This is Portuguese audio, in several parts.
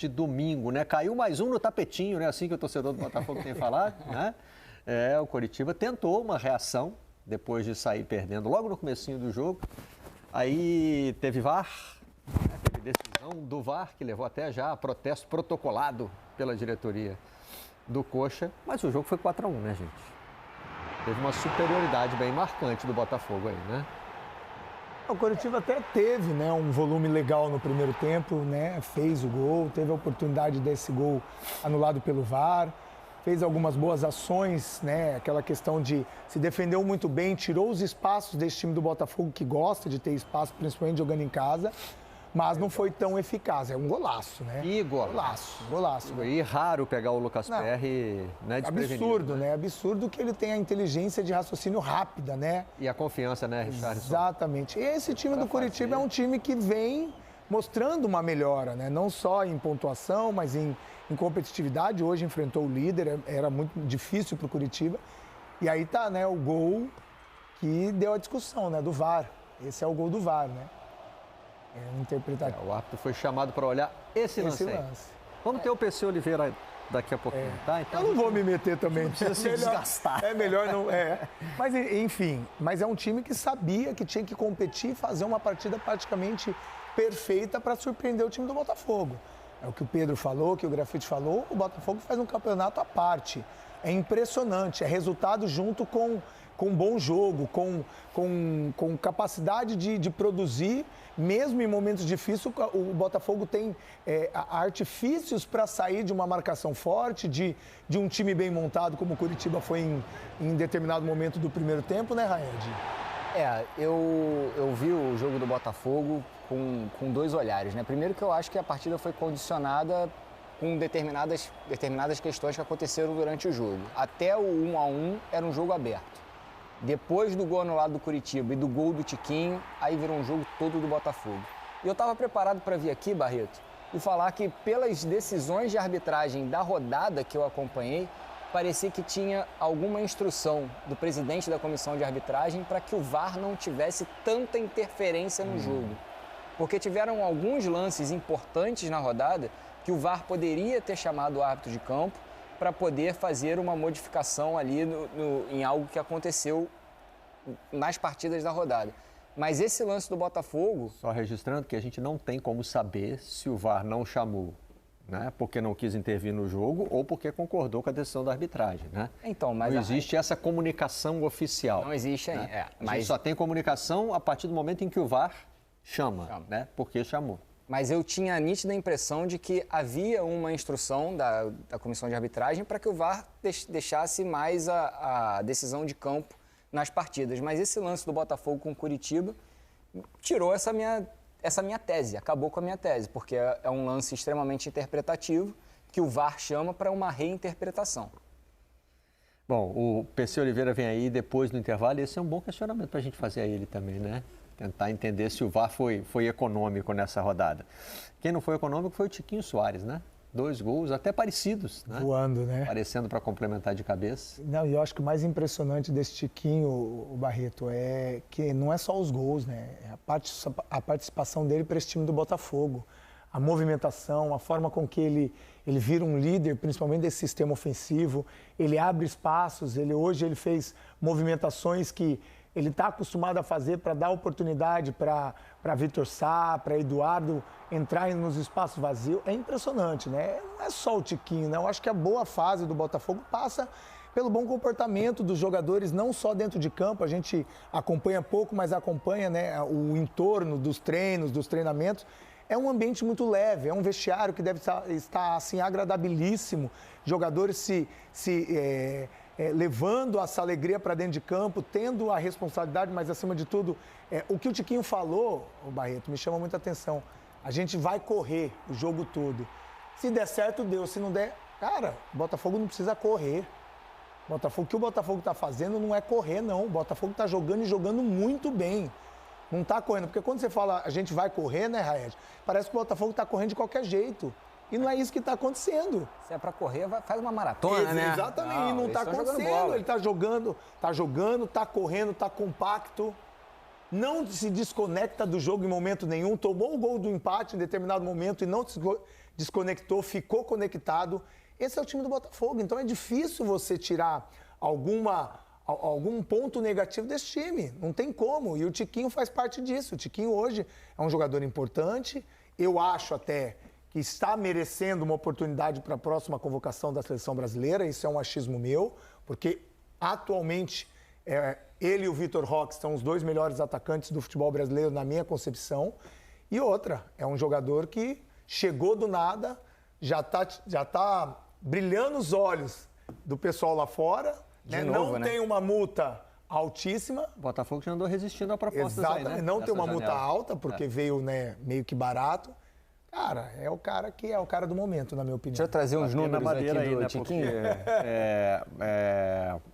de domingo, né? Caiu mais um no tapetinho, né? Assim que o torcedor do Botafogo tem falado, né? O Coritiba tentou uma reação depois de sair perdendo logo no comecinho do jogo. Aí teve VAR, né? Teve decisão do VAR, que levou até já a protesto protocolado pela diretoria do Coxa. Mas o jogo foi 4-1, né, gente? Teve uma superioridade bem marcante do Botafogo aí, né? O Coritiba até teve, né, um volume legal no primeiro tempo, né? Fez o gol, teve a oportunidade desse gol anulado pelo VAR, fez algumas boas ações, né? Aquela questão de se defendeu muito bem, tirou os espaços desse time do Botafogo, que gosta de ter espaço, principalmente jogando em casa, mas não foi tão eficaz. É um golaço, né? E golaço. Golaço. E raro pegar o Lucas Perry, né, desprevenido. Absurdo, né? Absurdo que ele tem a inteligência de raciocínio rápida, né? E a confiança, né, Richardson? Exatamente. E esse time do Coritiba é um time que vem mostrando uma melhora, né? Não só em pontuação, mas em competitividade. Hoje enfrentou o líder, era muito difícil para o Coritiba. E aí tá, né, o gol que deu a discussão, né, do VAR. Esse é o gol do VAR, né? O árbitro foi chamado para olhar esse lance. Vamos ter o PC Oliveira daqui a pouquinho, tá? Então, eu não vou me meter também. Não precisa se desgastar. É melhor não... Mas, enfim, mas é um time que sabia que tinha que competir e fazer uma partida praticamente perfeita para surpreender o time do Botafogo. É o que o Pedro falou, que o Grafite falou, o Botafogo faz um campeonato à parte. É impressionante, é resultado junto com bom jogo, com capacidade de produzir, mesmo em momentos difíceis, o Botafogo tem artifícios para sair de uma marcação forte, de um time bem montado, como o Coritiba foi em determinado momento do primeiro tempo, né, Raed? Eu vi o jogo do Botafogo com dois olhares, né? Primeiro que eu acho que a partida foi condicionada com determinadas questões que aconteceram durante o jogo. Até o 1-1 era um jogo aberto. Depois do gol anulado do Coritiba e do gol do Tiquinho, aí virou um jogo todo do Botafogo. E eu estava preparado para vir aqui, Barreto, e falar que pelas decisões de arbitragem da rodada que eu acompanhei, parecia que tinha alguma instrução do presidente da comissão de arbitragem para que o VAR não tivesse tanta interferência no jogo. Porque tiveram alguns lances importantes na rodada que o VAR poderia ter chamado o árbitro de campo para poder fazer uma modificação ali em algo que aconteceu nas partidas da rodada. Mas esse lance do Botafogo... Só registrando que a gente não tem como saber se o VAR não chamou, né, porque não quis intervir no jogo ou porque concordou com a decisão da arbitragem, né? Então, mas não existe essa comunicação oficial. Não existe ainda. Né? A gente só tem comunicação a partir do momento em que o VAR chama. Né? Porque chamou. Mas eu tinha a nítida impressão de que havia uma instrução da comissão de arbitragem para que o VAR deixasse mais a decisão de campo nas partidas. Mas esse lance do Botafogo com o Coritiba tirou essa minha tese, acabou com a minha tese, porque é um lance extremamente interpretativo que o VAR chama para uma reinterpretação. Bom, o PC Oliveira vem aí depois do intervalo e esse é um bom questionamento para a gente fazer a ele também, né? Tentar entender se o VAR foi econômico nessa rodada. Quem não foi econômico foi o Tiquinho Soares, né? 2 gols até parecidos, né? Voando, né? Aparecendo para complementar de cabeça. Não, e eu acho que o mais impressionante desse Tiquinho, o Barreto, é que não é só os gols, né? É a participação dele para esse time do Botafogo. A movimentação, a forma com que ele vira um líder, principalmente desse sistema ofensivo. Ele abre espaços, hoje ele fez movimentações que ele está acostumado a fazer para dar oportunidade para Vitor Sá, para Eduardo entrar nos espaços vazios. É impressionante, né? Não é só o Tiquinho, né? Eu acho que a boa fase do Botafogo passa pelo bom comportamento dos jogadores, não só dentro de campo. A gente acompanha pouco, mas acompanha, né, o entorno dos treinos, dos treinamentos. É um ambiente muito leve, é um vestiário que deve estar assim, agradabilíssimo. Jogadores levando essa alegria para dentro de campo, tendo a responsabilidade, mas acima de tudo, o que o Tiquinho falou, o Barreto, me chama muita atenção. A gente vai correr o jogo todo. Se der certo, deu. Se não der, cara, o Botafogo não precisa correr. O que o Botafogo está fazendo não é correr, não. O Botafogo está jogando e jogando muito bem. Não está correndo. Porque quando você fala a gente vai correr, né, Raed? Parece que o Botafogo está correndo de qualquer jeito. E não é isso que está acontecendo. Se é para correr, faz uma maratona, né? Exatamente, e não está acontecendo. Ele está jogando, está correndo, está compacto. Não se desconecta do jogo em momento nenhum. Tomou o gol do empate em determinado momento e não se desconectou, ficou conectado. Esse é o time do Botafogo, então é difícil você tirar algum ponto negativo desse time, não tem como, e o Tiquinho faz parte disso. O Tiquinho hoje é um jogador importante, eu acho até que está merecendo uma oportunidade para a próxima convocação da Seleção Brasileira, isso é um achismo meu, porque atualmente ele e o Vitor Roque são os 2 melhores atacantes do futebol brasileiro na minha concepção, e outra, é um jogador que chegou do nada, já tá brilhando os olhos do pessoal lá fora, né? Novo, não tem uma multa altíssima. O Botafogo já andou resistindo a propostas Exatamente, aí, né? não tem uma Essa multa janela. alta, porque veio, né, meio que barato. Cara, é o cara que é o cara do momento, na minha opinião. Deixa eu trazer uns Bater na números aqui madeira aí, do né? Tiquinho.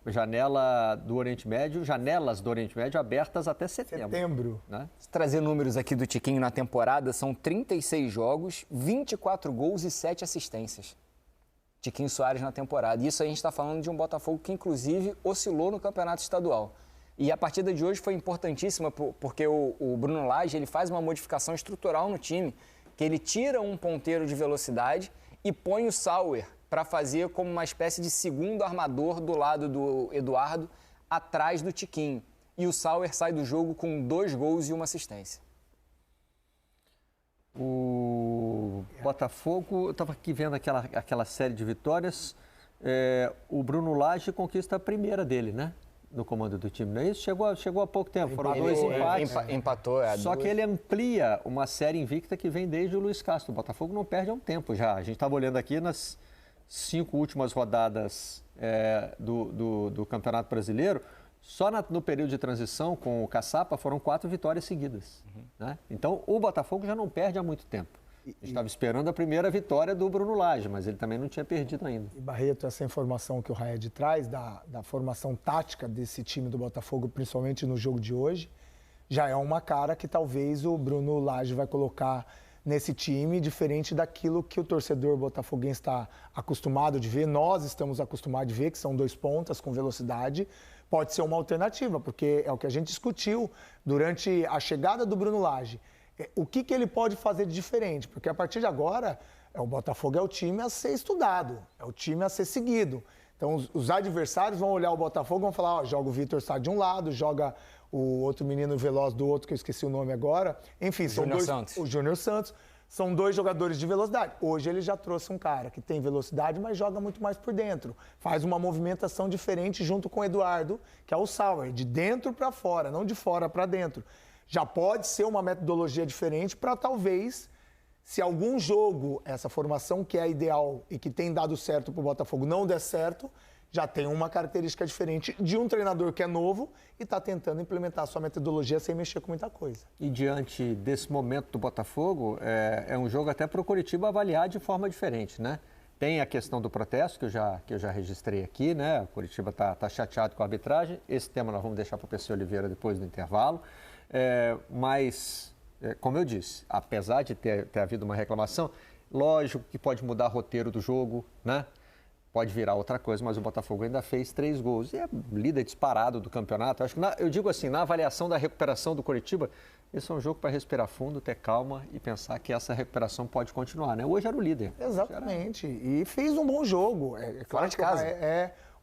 Porque janela do Oriente Médio, janelas do Oriente Médio abertas até setembro. Né? Trazer números aqui do Tiquinho na temporada, são 36 jogos, 24 gols e 7 assistências. Tiquinho Soares na temporada. Isso a gente está falando de um Botafogo que, inclusive, oscilou no campeonato estadual. E a partida de hoje foi importantíssima porque o Bruno Lage ele faz uma modificação estrutural no time, que ele tira um ponteiro de velocidade e põe o Sauer para fazer como uma espécie de segundo armador do lado do Eduardo, atrás do Tiquinho. E o Sauer sai do jogo com 2 gols e 1 assistência. O Botafogo, eu estava aqui vendo aquela série de vitórias, o Bruno Lage conquista a primeira dele, né? No comando do time, não é isso? Chegou há pouco tempo, foram 2 empates. Empatou, Só que ele amplia uma série invicta que vem desde o Luiz Castro. O Botafogo não perde há um tempo já. A gente estava olhando aqui nas 5 últimas rodadas do Campeonato Brasileiro, só no período de transição com o Caçapa foram 4 vitórias seguidas. Né? Então, o Botafogo já não perde há muito tempo. A gente estava esperando a primeira vitória do Bruno Lage, mas ele também não tinha perdido ainda. E Barreto, essa informação que o Raed traz da formação tática desse time do Botafogo, principalmente no jogo de hoje, já é uma cara que talvez o Bruno Lage vai colocar nesse time, diferente daquilo que o torcedor botafoguense está acostumado de ver. Nós estamos acostumados de ver, que são 2 pontas com velocidade. Pode ser uma alternativa, porque é o que a gente discutiu durante a chegada do Bruno Lage. O que ele pode fazer de diferente? Porque a partir de agora, o Botafogo é o time a ser estudado, é o time a ser seguido. Então, os adversários vão olhar o Botafogo e vão falar, joga o Vitor Sá de um lado, joga o outro menino veloz do outro, que eu esqueci o nome agora. Enfim, são Júnior 2... Santos. O Júnior Santos. São 2 jogadores de velocidade. Hoje ele já trouxe um cara que tem velocidade, mas joga muito mais por dentro. Faz uma movimentação diferente junto com o Eduardo, que é o Sauer, de dentro para fora, não de fora para dentro. Já pode ser uma metodologia diferente para talvez, se algum jogo, essa formação que é ideal e que tem dado certo para o Botafogo não der certo, já tem uma característica diferente de um treinador que é novo e está tentando implementar a sua metodologia sem mexer com muita coisa. E diante desse momento do Botafogo, é um jogo até para o Coritiba avaliar de forma diferente, né? Tem a questão do protesto, que eu já registrei aqui, né? O Coritiba está chateado com a arbitragem. Esse tema nós vamos deixar para o PC Oliveira depois do intervalo. Mas, como eu disse, apesar de ter havido uma reclamação, lógico que pode mudar o roteiro do jogo, né? Pode virar outra coisa, mas o Botafogo ainda fez 3 gols. E é líder disparado do campeonato. Acho que, eu digo assim, na avaliação da recuperação do Coritiba, esse é um jogo para respirar fundo, ter calma e pensar que essa recuperação pode continuar, né? Hoje era o líder. Exatamente. E fez um bom jogo. Fora de casa.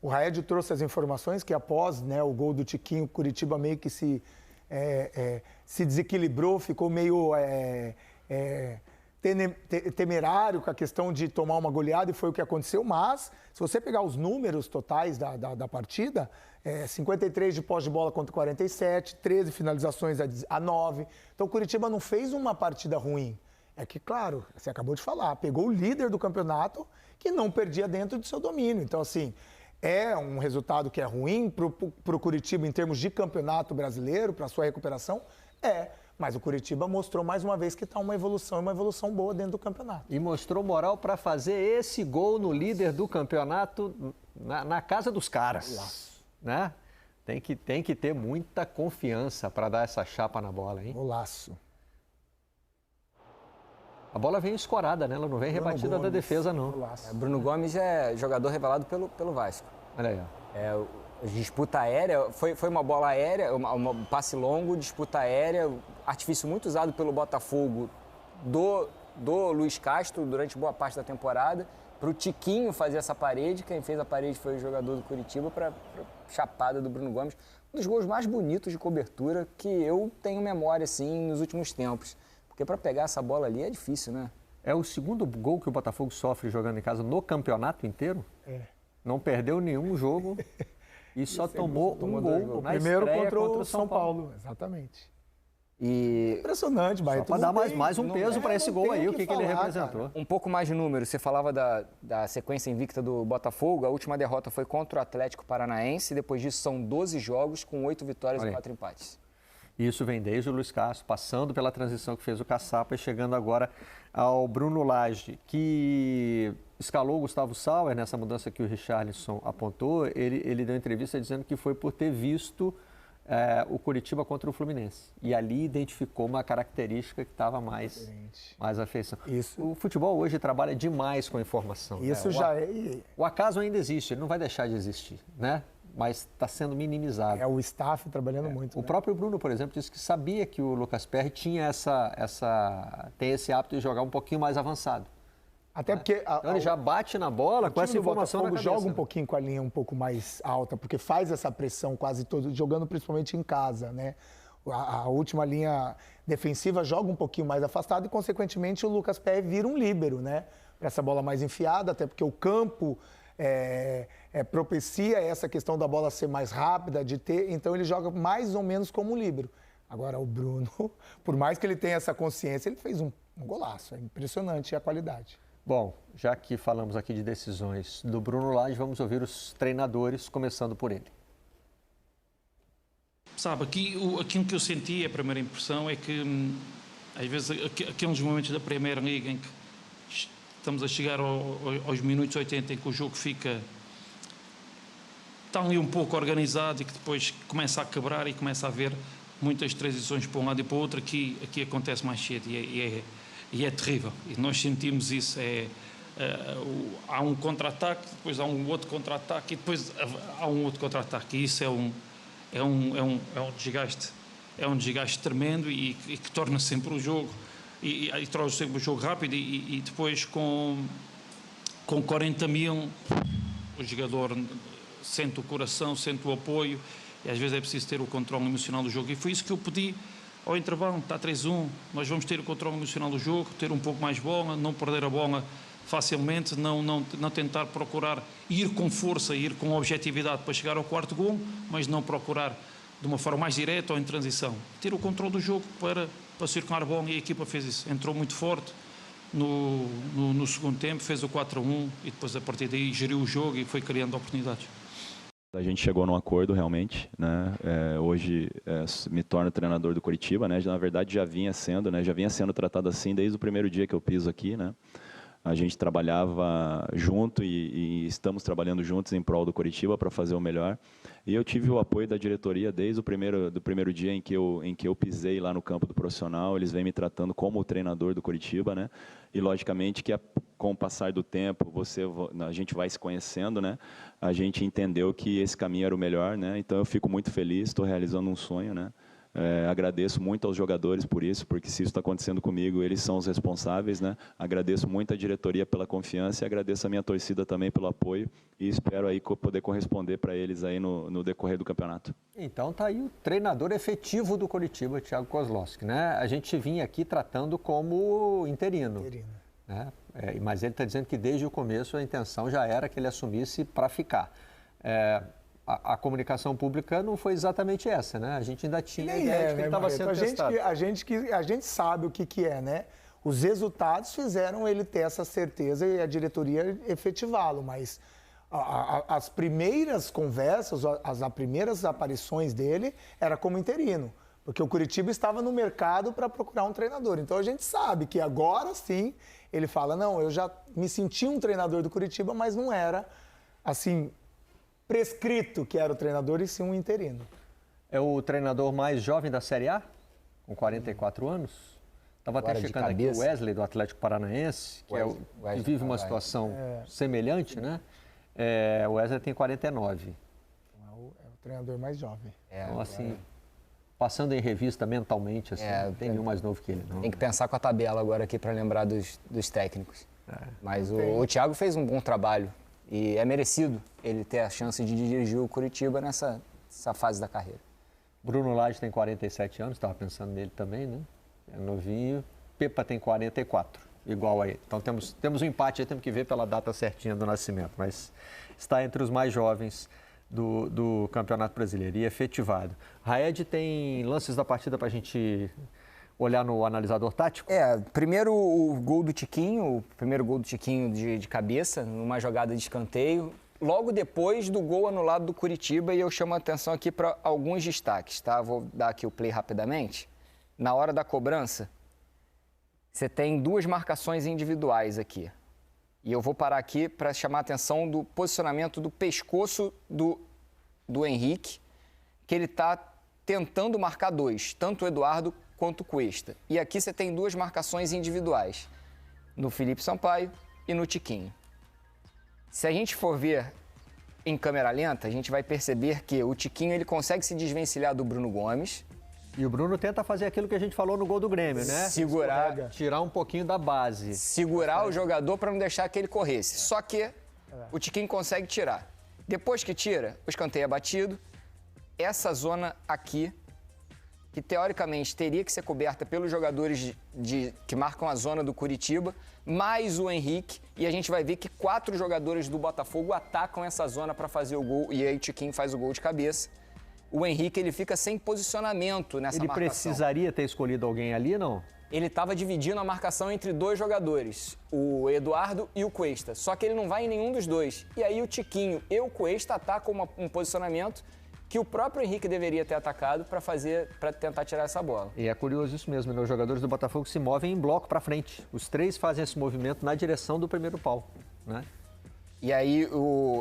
O Raed trouxe as informações que após, né, o gol do Tiquinho, o Coritiba meio que se desequilibrou, ficou meio temerário com a questão de tomar uma goleada, e foi o que aconteceu. Mas, se você pegar os números totais da partida, 53 de posse de bola contra 47, 13 finalizações a 9. Então, o Coritiba não fez uma partida ruim. É que, claro, você acabou de falar, pegou o líder do campeonato que não perdia dentro do seu domínio. Então, assim, é um resultado que é ruim para o Coritiba em termos de campeonato brasileiro, para a sua recuperação? Mas o Coritiba mostrou mais uma vez que está uma evolução boa dentro do campeonato. E mostrou moral para fazer esse gol no líder do campeonato na casa dos caras. Né? Tem que ter muita confiança para dar essa chapa na bola, hein? Golaço. A bola vem escorada, né? Ela não vem rebatida da defesa, não. Bruno Gomes é jogador revelado pelo Vasco. Olha aí, ó. Disputa aérea, foi uma bola aérea, um passe longo, disputa aérea, artifício muito usado pelo Botafogo do Luiz Castro durante boa parte da temporada, para o Tiquinho fazer essa parede. Quem fez a parede foi o jogador do Curitiba para chapada do Bruno Gomes. Um dos gols mais bonitos de cobertura que eu tenho memória, assim, nos últimos tempos. Porque para pegar essa bola ali é difícil, né? É o segundo gol que o Botafogo sofre jogando em casa no campeonato inteiro. Não perdeu nenhum jogo e só tomou um gol na primeiro estreia contra o São Paulo. Exatamente. E impressionante, Barreto. Para dar mais um peso para esse gol aí, o que ele representou. um pouco mais de número, você falava da sequência invicta do Botafogo, a última derrota foi contra o Atlético Paranaense, depois disso são 12 jogos com 8 vitórias e 4 empates. Isso vem desde o Luiz Castro, passando pela transição que fez o Caçapa e chegando agora ao Bruno Lage, que escalou o Gustavo Sauer nessa mudança que o Richarlison apontou. Ele deu entrevista dizendo que foi por ter visto o Curitiba contra o Fluminense. E ali identificou uma característica que estava mais afeição. O futebol hoje trabalha demais com a informação. Isso O acaso ainda existe, ele não vai deixar de existir, né? Mas está sendo minimizado. É o staff trabalhando muito. O próprio Bruno, por exemplo, disse que sabia que o Lucas Perry tinha tem esse hábito de jogar um pouquinho mais avançado. Até porque então ele já bate na bola com essa informação na cabeça. Joga um pouquinho com a linha um pouco mais alta, porque faz essa pressão quase todo, jogando principalmente em casa, né? A última linha defensiva joga um pouquinho mais afastado e, consequentemente, o Lucas Perry vira um líbero, né? Para essa bola mais enfiada, até porque o campo propicia essa questão da bola ser mais rápida, então ele joga mais ou menos como um líbero. Agora o Bruno, por mais que ele tenha essa consciência, ele fez um golaço, é impressionante a qualidade. Bom, já que falamos aqui de decisões do Bruno Lage, vamos ouvir os treinadores, começando por ele. Sabe, aquilo que eu senti, a primeira impressão, é que às vezes aqueles momentos da Primeira Liga em que estamos a chegar aos minutos 80 em que o jogo fica tão ali um pouco organizado e que depois começa a quebrar e começa a haver muitas transições para um lado e para o outro, aqui acontece mais cedo e é terrível. E nós sentimos isso. Há um contra-ataque, depois há um outro contra-ataque e depois há um outro contra-ataque. E isso é um desgaste tremendo e que torna sempre o jogo e torna sempre o jogo rápido e depois com 40 mil o jogador sente o coração, sente o apoio e às vezes é preciso ter o controle emocional do jogo. E foi isso que eu pedi ao intervalo. Está 3-1, nós vamos ter o controle emocional do jogo, ter um pouco mais bola, não perder a bola facilmente, não tentar procurar ir com força, ir com objetividade para chegar ao quarto gol, mas não procurar de uma forma mais direta ou em transição. Ter o controle do jogo para circular a bola e a equipa fez isso. Entrou muito forte no segundo tempo, fez o 4-1 e depois a partir daí geriu o jogo e foi criando oportunidades. A gente chegou num acordo realmente, né? Hoje me torno treinador do Curitiba, né? Na verdade já vinha sendo, né? Já vinha sendo tratado assim desde o primeiro dia que eu piso aqui, né? A gente trabalhava junto e estamos trabalhando juntos em prol do Curitiba para fazer o melhor. E eu tive o apoio da diretoria desde o primeiro dia em que eu pisei lá no campo do profissional. Eles vêm me tratando como o treinador do Curitiba, né? E logicamente que com o passar do tempo a gente vai se conhecendo, né? A gente entendeu que esse caminho era o melhor, né? Então eu fico muito feliz, estou realizando um sonho, né? Agradeço muito aos jogadores por isso, porque se isso está acontecendo comigo, eles são os responsáveis, né? Agradeço muito a diretoria pela confiança e agradeço a minha torcida também pelo apoio e espero aí poder corresponder para eles aí no decorrer do campeonato. Então tá aí o treinador efetivo do Curitiba, Thiago Kozlowski, né? A gente vinha aqui tratando como interino. Né? Mas ele está dizendo que desde o começo a intenção já era que ele assumisse para ficar. A comunicação pública não foi exatamente essa, né? A gente ainda tinha a ideia de que ele estava sendo testado. A gente sabe o que é, né? Os resultados fizeram ele ter essa certeza e a diretoria efetivá-lo, mas as primeiras conversas, as primeiras aparições dele era como interino, porque o Curitiba estava no mercado para procurar um treinador. Então a gente sabe que agora sim ele fala, não, eu já me senti um treinador do Curitiba, mas não era assim prescrito que era o treinador e sim um interino. É o treinador mais jovem da Série A, com 44 anos. Estava até checando aqui o Wesley, do Atlético Paranaense, que vive uma situação semelhante, né? O Wesley tem 49. É o treinador mais jovem. Então, assim, Passando em revista mentalmente, assim, não tem nenhum mais novo que ele, não. Tem que pensar com a tabela agora aqui para lembrar dos técnicos. Mas o Thiago fez um bom trabalho e é merecido ele ter a chance de dirigir o Coritiba nessa fase da carreira. Bruno Lage tem 47 anos, estava pensando nele também, né? É novinho. Pepa tem 44, igual a ele. Então temos um empate aí, temos que ver pela data certinha do nascimento, mas está entre os mais jovens do Campeonato Brasileiro e efetivado. Raed tem lances da partida para a gente olhar no analisador tático? Primeiro o gol do Tiquinho, de cabeça, numa jogada de escanteio. Logo depois do gol anulado do Coritiba, e eu chamo a atenção aqui para alguns destaques, tá? Vou dar aqui o play rapidamente. Na hora da cobrança, você tem 2 marcações individuais aqui. E eu vou parar aqui para chamar a atenção do posicionamento do pescoço do Henrique, que ele está tentando marcar 2, tanto o Eduardo quanto o Cuesta. E aqui você tem 2 marcações individuais, no Felipe Sampaio e no Tiquinho. Se a gente for ver em câmera lenta, a gente vai perceber que o Tiquinho ele consegue se desvencilhar do Bruno Gomes. E o Bruno tenta fazer aquilo que a gente falou no gol do Grêmio, né? Segurar. Tirar um pouquinho da base. Segurar o jogador para não deixar que ele corresse. Só que o Tiquinho consegue tirar. Depois que tira, o escanteio é batido. Essa zona aqui, que teoricamente teria que ser coberta pelos jogadores que marcam a zona do Coritiba, mais o Henrique, e a gente vai ver que 4 jogadores do Botafogo atacam essa zona para fazer o gol, e aí o Tiquinho faz o gol de cabeça. O Henrique, ele fica sem posicionamento nessa marcação. Ele precisaria ter escolhido alguém ali, não? Ele estava dividindo a marcação entre 2 jogadores, o Eduardo e o Cuesta, só que ele não vai em nenhum dos 2. E aí o Tiquinho e o Cuesta atacam um posicionamento que o próprio Henrique deveria ter atacado para tentar tirar essa bola. E é curioso isso mesmo, né? Os jogadores do Botafogo se movem em bloco para frente. Os 3 fazem esse movimento na direção do primeiro pau, né? E aí,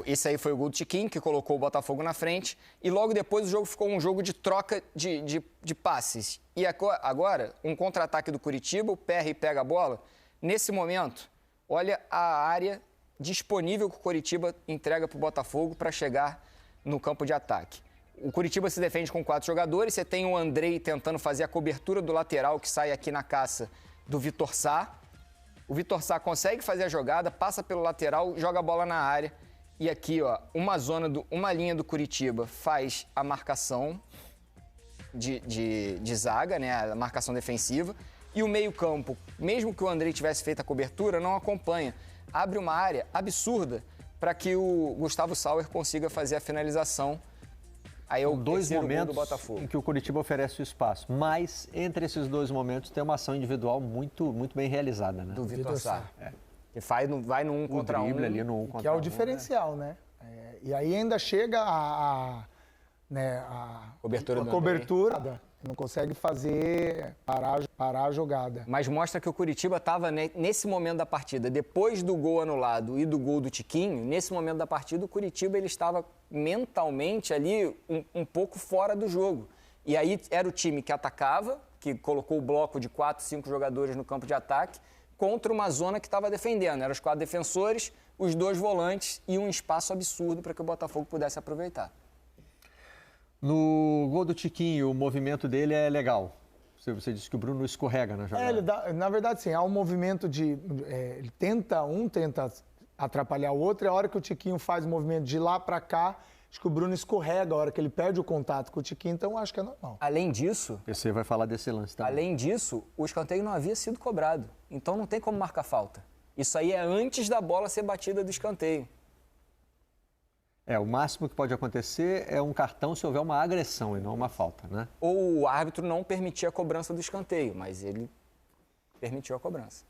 esse aí foi o gol do Tiquinho, que colocou o Botafogo na frente. E logo depois o jogo ficou um jogo de troca de passes. E agora, um contra-ataque do Coritiba, o PR pega a bola. Nesse momento, olha a área disponível que o Coritiba entrega para o Botafogo para chegar no campo de ataque. O Coritiba se defende com 4 jogadores. Você tem o Andrei tentando fazer a cobertura do lateral que sai aqui na caça do Vitor Sá. O Vitor Sá consegue fazer a jogada, passa pelo lateral, joga a bola na área. E aqui, ó, uma linha do Coritiba faz a marcação de zaga, né, a marcação defensiva. E o meio-campo, mesmo que o Andrei tivesse feito a cobertura, não acompanha. Abre uma área absurda para que o Gustavo Sauer consiga fazer a finalização. Aí é o 2 momentos do Botafogo, em que o Coritiba oferece o espaço. Mas, entre esses 2 momentos, tem uma ação individual muito bem realizada, né? Do Vitor Sá. Que vai no 1 contra 1. Ali no 1 contra 1. Que é o diferencial, né? E aí ainda chega a cobertura. Não consegue parar a jogada. Mas mostra que o Coritiba estava, né, nesse momento da partida, depois do gol anulado e do gol do Tiquinho, nesse momento da partida o Coritiba ele estava mentalmente ali um pouco fora do jogo. E aí era o time que atacava, que colocou o bloco de 4, 5 jogadores no campo de ataque, contra uma zona que estava defendendo. Eram os 4 defensores, os 2 volantes e um espaço absurdo para que o Botafogo pudesse aproveitar. No gol do Tiquinho, o movimento dele é legal. Você disse que o Bruno escorrega na jogada. Na verdade, sim, há um movimento ele tenta atrapalhar o outro, e a hora que o Tiquinho faz o movimento de lá para cá, acho que o Bruno escorrega a hora que ele perde o contato com o Tiquinho, então acho que é normal. Além disso... Você vai falar desse lance também. Além disso, o escanteio não havia sido cobrado, então não tem como marcar falta. Isso aí é antes da bola ser batida do escanteio. O máximo que pode acontecer é um cartão se houver uma agressão e não uma falta, né? Ou o árbitro não permitir a cobrança do escanteio, mas ele permitiu a cobrança.